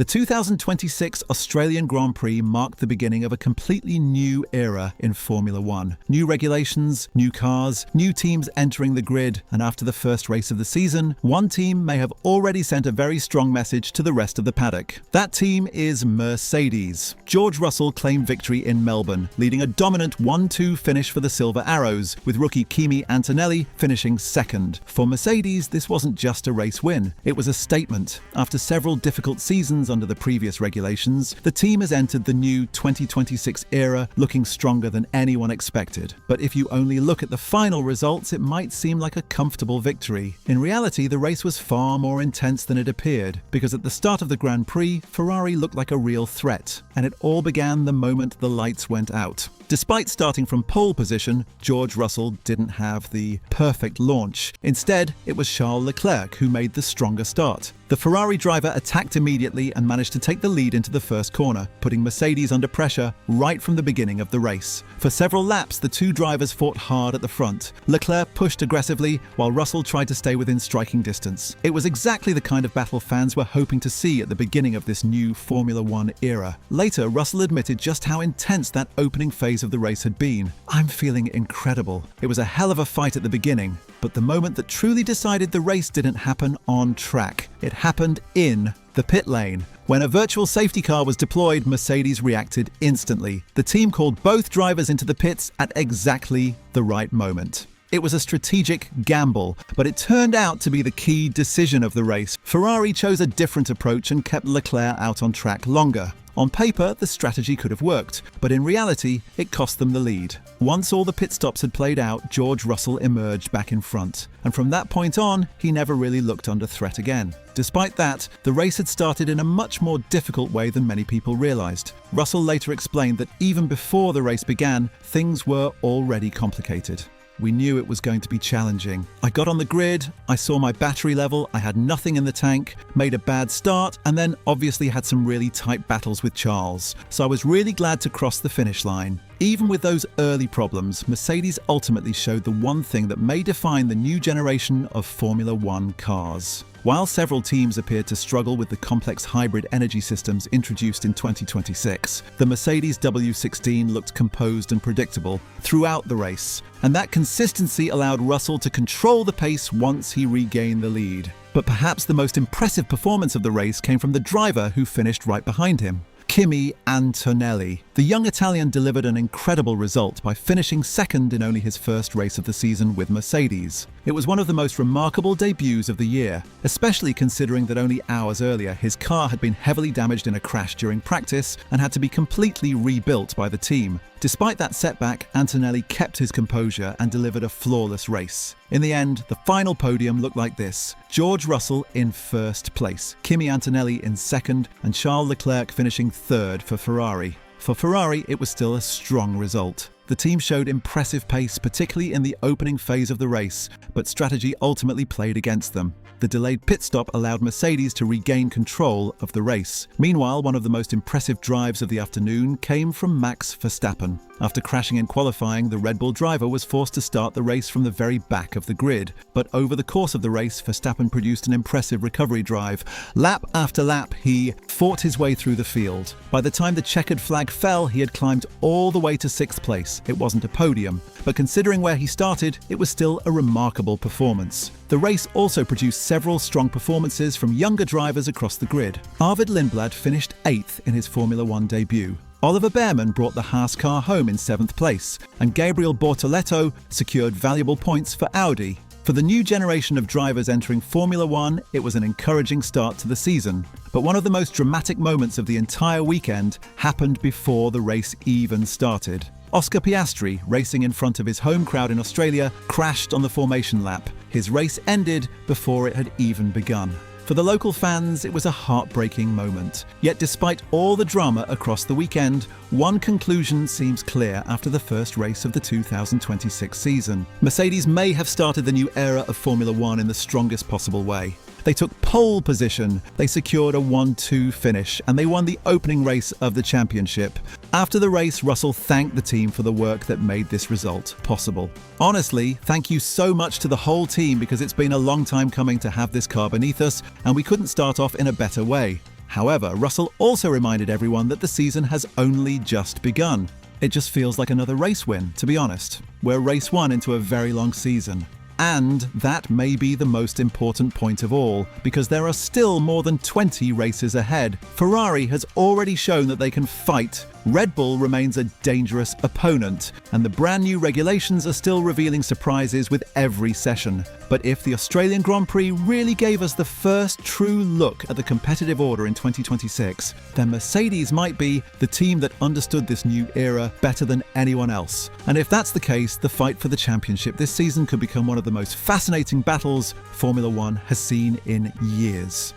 The 2026 Australian Grand Prix marked the beginning of a completely new era in Formula One. New regulations, new cars, new teams entering the grid, and after the first race of the season, one team may have already sent a very strong message to the rest of the paddock. That team is Mercedes. George Russell claimed victory in Melbourne, leading a dominant 1-2 finish for the Silver Arrows, with rookie Kimi Antonelli finishing second. For Mercedes, this wasn't just a race win, it was a statement. After several difficult seasons under the previous regulations, the team has entered the new 2026 era looking stronger than anyone expected. But if you only look at the final results, it might seem like a comfortable victory. In reality, the race was far more intense than it appeared, because at the start of the Grand Prix, Ferrari looked like a real threat, and it all began the moment the lights went out. Despite starting from pole position, George Russell didn't have the perfect launch. Instead, it was Charles Leclerc who made the stronger start. The Ferrari driver attacked immediately and managed to take the lead into the first corner, putting Mercedes under pressure right from the beginning of the race. For several laps, the two drivers fought hard at the front. Leclerc pushed aggressively, while Russell tried to stay within striking distance. It was exactly the kind of battle fans were hoping to see at the beginning of this new Formula One era. Later, Russell admitted just how intense that opening phase of the race had been. "I'm feeling incredible. It was a hell of a fight at the beginning, but the moment that truly decided the race didn't happen on track. It happened in the pit lane. When a virtual safety car was deployed, Mercedes reacted instantly. The team called both drivers into the pits at exactly the right moment. It was a strategic gamble, but it turned out to be the key decision of the race. Ferrari chose a different approach and kept Leclerc out on track longer. On paper, the strategy could have worked, but in reality, it cost them the lead. Once all the pit stops had played out, George Russell emerged back in front, and from that point on, he never really looked under threat again. Despite that, the race had started in a much more difficult way than many people realised. Russell later explained that even before the race began, things were already complicated. "We knew it was going to be challenging. I got on the grid, I saw my battery level, I had nothing in the tank, made a bad start, and then obviously had some really tight battles with Charles. So I was really glad to cross the finish line." Even with those early problems, Mercedes ultimately showed the one thing that may define the new generation of Formula One cars. While several teams appeared to struggle with the complex hybrid energy systems introduced in 2026, the Mercedes W16 looked composed and predictable throughout the race, and that consistency allowed Russell to control the pace once he regained the lead. But perhaps the most impressive performance of the race came from the driver who finished right behind him, Kimi Antonelli. The young Italian delivered an incredible result by finishing second in only his first race of the season with Mercedes. It was one of the most remarkable debuts of the year, especially considering that only hours earlier his car had been heavily damaged in a crash during practice and had to be completely rebuilt by the team. Despite that setback, Antonelli kept his composure and delivered a flawless race. In the end, the final podium looked like this: George Russell in first place, Kimi Antonelli in second, and Charles Leclerc finishing third for Ferrari. For Ferrari, it was still a strong result. The team showed impressive pace, particularly in the opening phase of the race, but strategy ultimately played against them. The delayed pit stop allowed Mercedes to regain control of the race. Meanwhile, one of the most impressive drives of the afternoon came from Max Verstappen. After crashing in qualifying, the Red Bull driver was forced to start the race from the very back of the grid. But over the course of the race, Verstappen produced an impressive recovery drive. Lap after lap, he fought his way through the field. By the time the checkered flag fell, he had climbed all the way to sixth place. It wasn't a podium, but considering where he started, it was still a remarkable performance. The race also produced several strong performances from younger drivers across the grid. Arvid Lindblad finished 8th in his Formula One debut. Oliver Behrman brought the Haas car home in 7th place, and Gabriel Bortoleto secured valuable points for Audi. For the new generation of drivers entering Formula One, it was an encouraging start to the season. But one of the most dramatic moments of the entire weekend happened before the race even started. Oscar Piastri, racing in front of his home crowd in Australia, crashed on the formation lap. His race ended before it had even begun. For the local fans, it was a heartbreaking moment. Yet despite all the drama across the weekend, one conclusion seems clear after the first race of the 2026 season. Mercedes may have started the new era of Formula One in the strongest possible way. They took pole position, they secured a 1-2 finish, and they won the opening race of the championship. After the race, Russell thanked the team for the work that made this result possible. Honestly, thank you so much to the whole team, because it's been a long time coming to have this car beneath us, and we couldn't start off in a better way. However, Russell also reminded everyone that the season has only just begun. It just feels like another race win, to be honest. We're race one into a very long season. And that may be the most important point of all, because there are still more than 20 races ahead. Ferrari has already shown that they can fight. Red Bull remains a dangerous opponent, and the brand new regulations are still revealing surprises with every session. But if the Australian Grand Prix really gave us the first true look at the competitive order in 2026, then Mercedes might be the team that understood this new era better than anyone else. And if that's the case, the fight for the championship this season could become one of the most fascinating battles Formula One has seen in years.